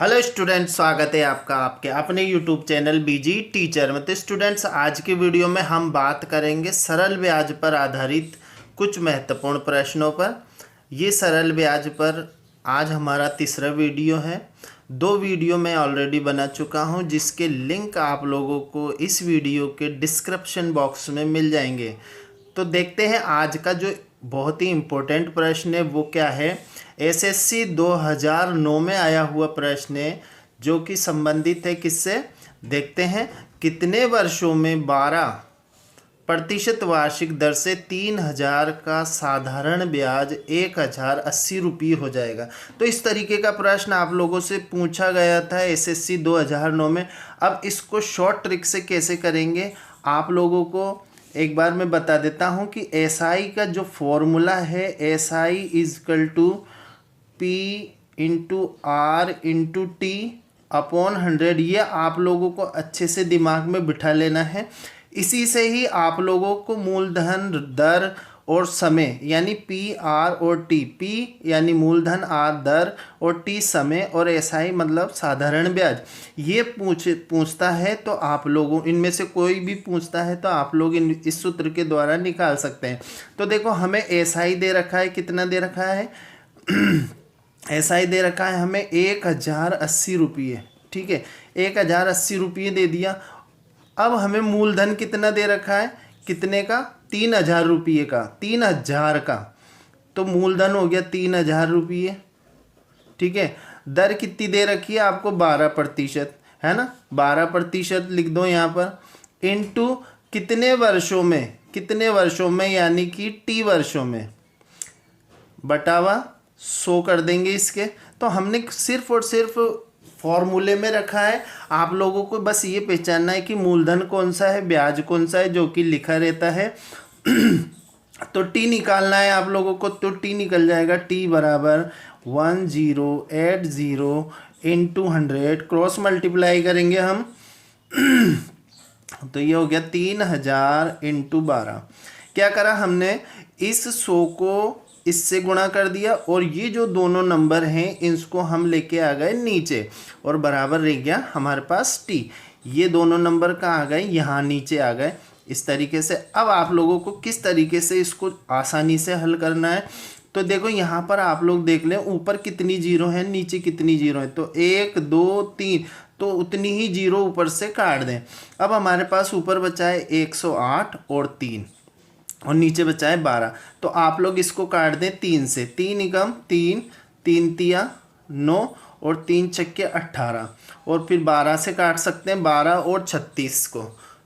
Hello student, स्वागत है आपका आपके अपने यूट्यूब चैनल बीजी टीचर में। तो स्टूडेंट्स, आज की वीडियो में हम बात करेंगे सरल ब्याज पर आधारित कुछ महत्वपूर्ण प्रश्नों पर। ये सरल ब्याज पर आज हमारा तीसरा वीडियो है। 2 वीडियो मैं ऑलरेडी बना चुका हूँ, जिसके लिंक आप लोगों को इस वीडियो के डिस्क्रिप्शन बॉक्स में मिल जाएंगे। तो देखते हैं आज का जो बहुत ही इम्पोर्टेंट प्रश्न है वो क्या है। एसएससी 2009 में आया हुआ प्रश्न है, जो कि संबंधित है किससे, देखते हैं। कितने वर्षों में 12% वार्षिक दर से 3000 का साधारण ब्याज 1080 रुपये हो जाएगा। तो इस तरीके का प्रश्न आप लोगों से पूछा गया था एसएससी 2009 में। अब इसको शॉर्ट ट्रिक से कैसे करेंगे आप लोगों को एक बार मैं बता देता हूं कि एसआई का जो फॉर्मूला है, SI is equal to P into R into T upon 100, ये आप लोगों को अच्छे से दिमाग में बिठा लेना है। इसी से ही आप लोगों को मूलधन, दर और समय यानी पी आर और टी, पी यानी मूलधन, आर दर और टी समय और एसआई मतलब साधारण ब्याज, ये पूछता है तो आप लोगों इनमें से कोई भी पूछता है तो आप लोग इस सूत्र के द्वारा निकाल सकते हैं। तो देखो, हमें एसआई दे रखा है, कितना दे रखा है एसआई दे रखा है हमें 1080 रुपये। ठीक है, 1080 रुपये दे दिया। अब हमें मूलधन कितना दे रखा है, कितने का, 3000 रुपये का, 3000 का। तो मूलधन हो गया 3000 रुपये। ठीक है, दर कितनी दे रखी है आपको, 12%, है ना, 12% लिख दो यहाँ पर। इनटू कितने वर्षों में, कितने वर्षों में यानी कि टी वर्षों में, बटावा 100 कर देंगे इसके। तो हमने सिर्फ और सिर्फ फॉर्मूले में रखा है। आप लोगों को बस ये पहचानना है कि मूलधन कौन सा है, ब्याज कौन सा है, जो कि लिखा रहता है। तो टी निकालना है आप लोगों को, तो टी निकल जाएगा, टी बराबर 1080 इंटू 100, क्रॉस मल्टीप्लाई करेंगे हम। तो ये हो गया 3000 इंटू 12। क्या करा हमने, इस 100 को इससे गुणा कर दिया और ये जो दोनों नंबर हैं इसको हम लेके आ गए नीचे और बराबर रह गया हमारे पास टी। ये दोनों नंबर कहाँ आ गए, यहाँ नीचे आ गए। इस तरीके से अब आप लोगों को किस तरीके से इसको आसानी से हल करना है, तो देखो यहाँ पर आप लोग देख लें, ऊपर कितनी जीरो है, नीचे कितनी जीरो है। तो 1 2 3, तो उतनी ही जीरो ऊपर से काट दें। अब हमारे पास ऊपर बचा है 108 और 3 और नीचे बचा है 12। तो आप लोग इसको काट दें 3 से, 3 एकम 3, 3 तिया 9 और 3 छक्के 18, और फिर 12 से काट सकते हैं 12 और 36 को।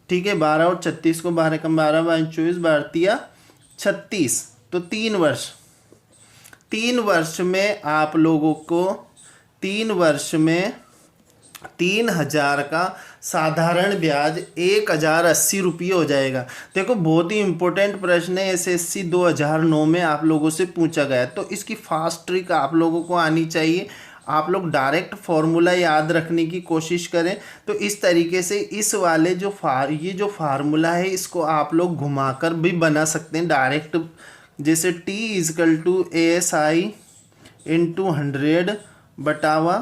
ठीक है, 12 और 36 को, 12 एकम 12, 22 24, 12 तिया 36। तो 3 वर्ष, 3 वर्ष में आप लोगों को 3 वर्ष में 3000 का साधारण ब्याज 1080 रुपये हो जाएगा। देखो, बहुत ही इंपॉर्टेंट प्रश्न है, एसएससी 2009 में आप लोगों से पूछा गया। तो इसकी फास्ट ट्रिक आप लोगों को आनी चाहिए। आप लोग डायरेक्ट फॉर्मूला याद रखने की कोशिश करें। तो इस तरीके से इस वाले ये जो फार्मूला है, इसको आप लोग घुमाकर भी बना सकते हैं डायरेक्ट। जैसे T is equal to ASI into 100 बटावा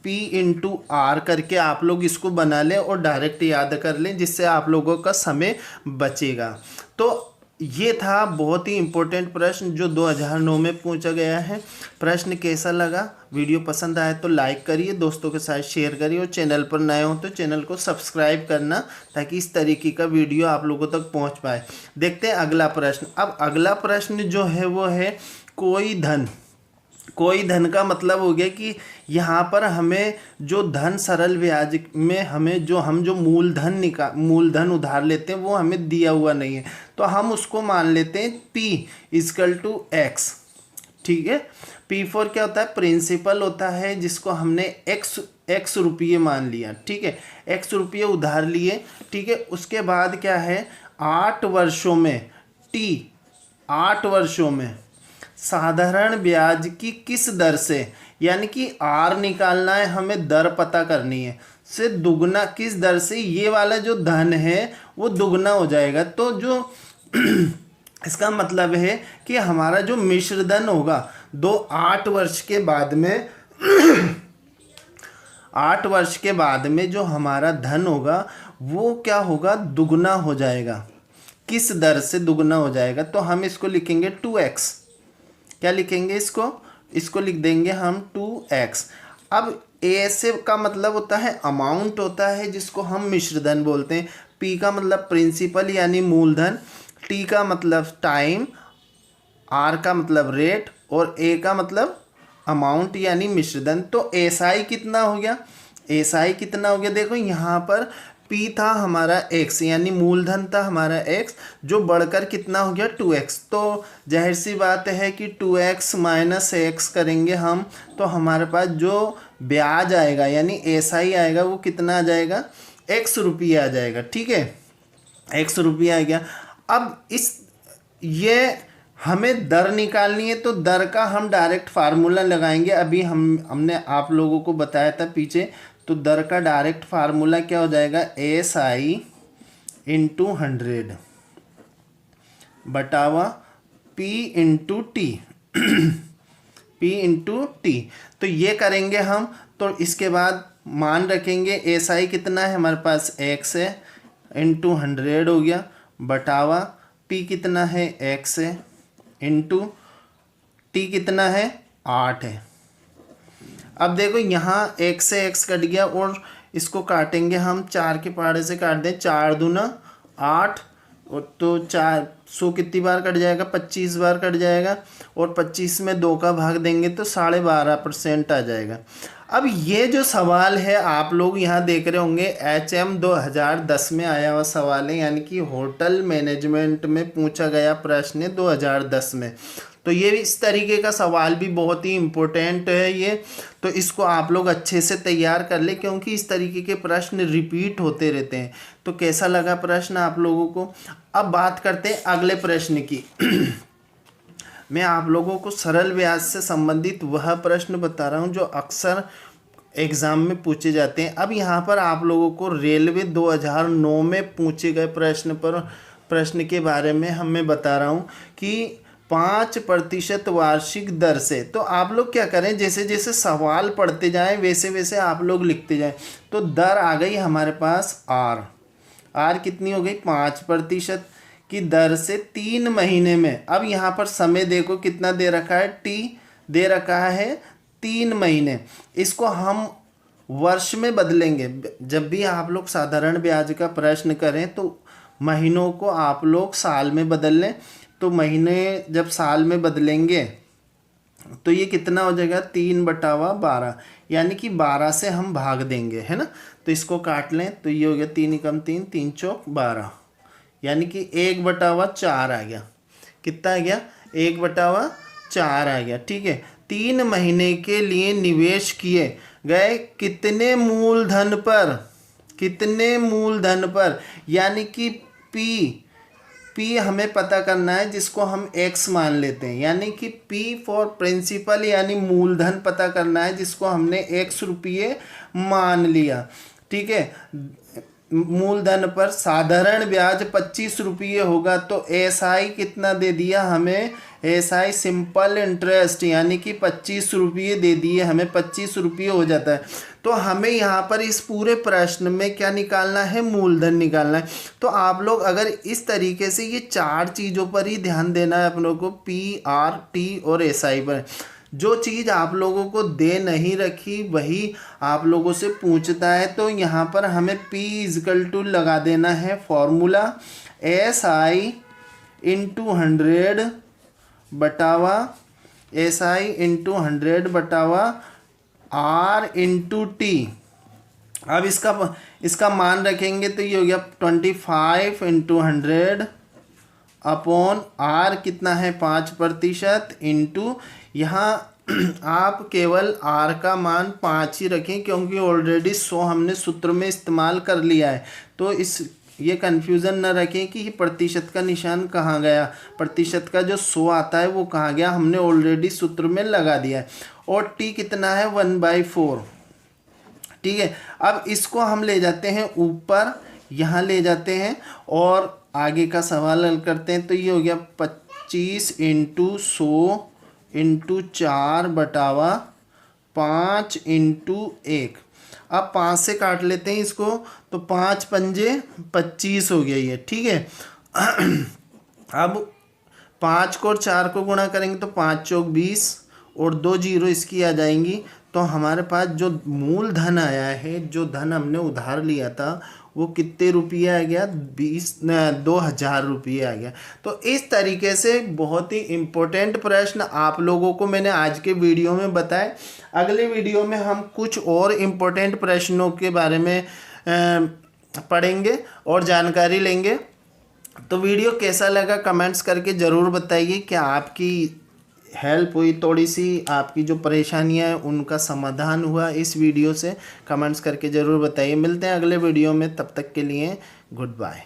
पी इंटू आर करके आप लोग इसको बना लें और डायरेक्ट याद कर लें, जिससे आप लोगों का समय बचेगा। तो ये था बहुत ही इम्पोर्टेंट प्रश्न जो 2009 में पूछा गया है। प्रश्न कैसा लगा, वीडियो पसंद आए तो लाइक करिए, दोस्तों के साथ शेयर करिए, और चैनल पर नए हो तो चैनल को सब्सक्राइब करना, ताकि इस तरीके का वीडियो आप लोगों तक पहुंच पाए। देखते हैं अगला प्रश्न। अब अगला प्रश्न जो है वो है कोई धन। कोई धन का मतलब हो गया कि यहाँ पर हमें जो धन सरल ब्याज में हमें जो मूलधन उधार लेते हैं वो हमें दिया हुआ नहीं है। तो हम उसको मान लेते हैं P इजकल टू X। ठीक है, P4 क्या होता है, प्रिंसिपल होता है, जिसको हमने x रुपये मान लिया। ठीक है, x रुपये उधार लिए। ठीक है, उसके बाद क्या है, 8 वर्षों में T, 8 वर्षों में साधारण ब्याज की किस दर से, यानी कि आर निकालना है हमें, दर पता करनी है, से दुगना, किस दर से ये वाला जो धन है वो दुगना हो जाएगा। तो जो इसका मतलब है कि हमारा जो मिश्र धन होगा 8 वर्ष के बाद में 8 वर्ष के बाद में जो हमारा धन होगा वो क्या होगा, दुगना हो जाएगा। किस दर से दुगना हो जाएगा, तो हम इसको लिखेंगे 2x। क्या लिखेंगे इसको लिख देंगे हम 2x। अब ए से का मतलब होता है अमाउंट होता है, जिसको हम मिश्र धन बोलते हैं। पी का मतलब प्रिंसिपल यानी मूलधन, टी का मतलब टाइम, आर का मतलब रेट और ए का मतलब अमाउंट यानी मिश्र धन। तो एसआई कितना हो गया, एसआई कितना हो गया, देखो यहाँ पर पी था हमारा एक्स यानी मूलधन था हमारा एक्स, जो बढ़कर कितना हो गया 2x। तो जाहिर सी बात है कि 2x माइनस एक्स करेंगे हम, तो हमारे पास जो ब्याज आएगा यानी एसआई आएगा वो कितना आ जाएगा, x रुपये आ जाएगा। ठीक है, x रुपये आ गया। अब ये हमें दर निकालनी है, तो दर का हम डायरेक्ट फार्मूला लगाएंगे। अभी हमने आप लोगों को बताया था पीछे, तो दर का डायरेक्ट फार्मूला क्या हो जाएगा, एस आई इंटू 100 बटावा P into T P into T. तो ये करेंगे हम, तो इसके बाद मान रखेंगे एस आई कितना है हमारे पास एक्स है, इंटू 100 हो गया, बटावा पी कितना है एक्स है, इंटू टी कितना है 8 है। अब देखो यहाँ x से x कट गया और इसको काटेंगे हम 4 के पहाड़े से काट दें, 4 दूना 8 और तो 400 कितनी बार कट जाएगा, 25 बार कट जाएगा और 25 में 2 का भाग देंगे तो 12.5% आ जाएगा। अब ये जो सवाल है आप लोग यहाँ देख रहे होंगे HM 2010 में आया हुआ सवाल है, यानी कि होटल मैनेजमेंट में पूछा गया प्रश्न है 2010 में। तो ये इस तरीके का सवाल भी बहुत ही इम्पोर्टेंट है ये, तो इसको आप लोग अच्छे से तैयार कर ले, क्योंकि इस तरीके के प्रश्न रिपीट होते रहते हैं। तो कैसा लगा प्रश्न आप लोगों को। अब बात करते हैं अगले प्रश्न की। मैं आप लोगों को सरल ब्याज से संबंधित वह प्रश्न बता रहा हूँ जो अक्सर एग्ज़ाम में पूछे जाते हैं। अब यहाँ पर आप लोगों को रेलवे 2009 में पूछे गए प्रश्न के बारे में मैं बता रहा हूँ कि 5% वार्षिक दर से। तो आप लोग क्या करें, जैसे जैसे सवाल पढ़ते जाएं वैसे वैसे आप लोग लिखते जाएं। तो दर आ गई हमारे पास आर कितनी हो गई, 5% की दर से 3 महीने में। अब यहाँ पर समय देखो कितना दे रखा है, टी दे रखा है 3 महीने। इसको हम वर्ष में बदलेंगे। जब भी आप लोग साधारण ब्याज का प्रश्न करें तो महीनों को आप लोग साल में बदल लें। तो महीने जब साल में बदलेंगे तो ये कितना हो जाएगा, 3/12, यानी कि 12 से हम भाग देंगे, है ना। तो इसको काट लें तो ये हो गया 3 एकम 3, 3 चौक 12, यानी कि 1/4 आ गया। कितना आ गया, 1/4 आ गया। ठीक है, 3 महीने के लिए निवेश किए गए कितने मूलधन पर, यानी कि पी हमें पता करना है, जिसको हम x मान लेते हैं, यानी कि P फॉर प्रिंसिपल यानी मूलधन पता करना है, जिसको हमने x रुपये मान लिया। ठीक है, मूलधन पर साधारण ब्याज 25 रुपये होगा। तो एसआई कितना दे दिया हमें, एसआई सिंपल इंटरेस्ट यानी कि 25 रुपये दे दिए हमें, 25 रुपये हो जाता है। तो हमें यहाँ पर इस पूरे प्रश्न में क्या निकालना है, मूलधन निकालना है। तो आप लोग अगर इस तरीके से ये 4 चीज़ों पर ही ध्यान देना है अपनों को, पी, आर, टी और एसआई पर। जो चीज़ आप लोगों को दे नहीं रखी वही आप लोगों से पूछता है। तो यहाँ पर हमें P = लगा देना है formula, SI into 100 बटावा SI into 100 बटावा R into T. अब इसका मान रखेंगे तो ये हो गया 25 इंटू 100 अपॉन R कितना है 5% इंटू, यहाँ आप केवल R का मान 5 ही रखें, क्योंकि ऑलरेडी 100 हमने सूत्र में इस्तेमाल कर लिया है। तो ये कन्फ्यूज़न न रखें कि प्रतिशत का निशान कहाँ गया, प्रतिशत का जो 100 आता है वो कहाँ गया, हमने ऑलरेडी सूत्र में लगा दिया है। और T कितना है 1/4। ठीक है, अब इसको हम ले जाते हैं ऊपर, यहाँ ले जाते हैं और आगे का सवाल हल करते हैं। तो ये हो गया 25 इंटू 100 इंटू 4 बटावा 5 इंटू 1। अब 5 से काट लेते हैं इसको, तो 5 पंजे 25 हो गया ये, ठीक है। अब 5 को और 4 को गुणा करेंगे तो 5 चौक 20 और 2 जीरो इसकी आ जाएंगी। तो हमारे पास जो मूलधन आया है, जो धन हमने उधार लिया था, वो कितने रुपये आ गया? 2000 रुपये आ गया। तो इस तरीके से बहुत ही इम्पोर्टेंट प्रश्न आप लोगों को मैंने आज के वीडियो में बताए। अगले वीडियो में हम कुछ और इम्पोर्टेंट प्रश्नों के बारे में पढ़ेंगे और जानकारी लेंगे। तो वीडियो कैसा लगा कमेंट्स करके ज़रूर बताइए। क्या आपकी हेल्प हुई, थोड़ी सी आपकी जो परेशानियां हैं उनका समाधान हुआ इस वीडियो से? कमेंट्स करके ज़रूर बताइए। मिलते हैं अगले वीडियो में, तब तक के लिए गुड बाय।